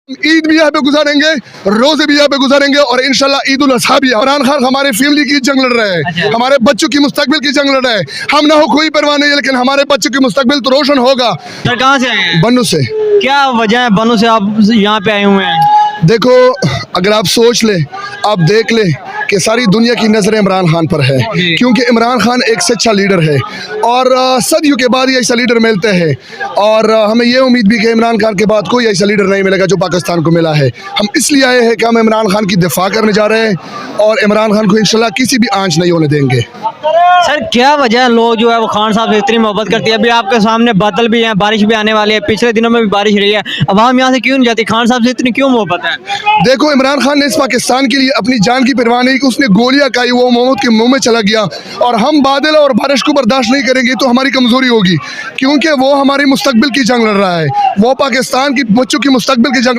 ईद भी यहाँ पे गुजारेंगे, रोजे भी यहाँ पे गुजारेंगे और इंशाल्लाह ईद उल अज़हा भी। इमरान खान हमारे फैमिली की जंग लड़ रहा है, हमारे बच्चों की मुस्तकबिल की जंग लड़ रहा है। हम ना हो कोई परवाह नहीं है, लेकिन हमारे बच्चों की मुस्तकबिल तो रोशन होगा। सर कहाँ से आए हैं? बन्नू से। क्या वजह है बनू से आप यहाँ पे आए हुए हैं? देखो, अगर आप सोच ले, आप देख ले कि सारी दुनिया की नज़रें इमरान खान पर है, क्योंकि इमरान खान एक सच्चा लीडर है और सदियों के बाद ये ऐसा लीडर मिलते हैं। और हमें ये उम्मीद भी कि इमरान खान के बाद कोई ऐसा लीडर नहीं मिलेगा जो पाकिस्तान को मिला है। हम इसलिए आए हैं कि हम इमरान खान की दिफा करने जा रहे हैं और इमरान खान को इंशाल्लाह किसी भी आंच नहीं होने देंगे। सर क्या वजह है लोग जो है वो खान साहब से इतनी मोहब्बत करती है? अभी आपके सामने बादल भी हैं, बारिश भी आने वाली है, पिछले दिनों में भी बारिश रही है। अवाम यहाँ से क्यों नहीं जाती? खान साहब से इतनी क्यों मोहब्बत है? देखो, इमरान खान ने इस पाकिस्तान के लिए अपनी जान की परवाह नहीं की, उसने गोलियां खाई, वो मोहम्मद के मुंह में चला गया। और हम बादल और बारिश को बर्दाश्त नहीं करेंगे तो हमारी कमजोरी होगी, क्योंकि वो हमारी मुस्तकबिल की जंग लड़ रहा है, वो पाकिस्तान की बच्चों की मुस्तकबिल की जंग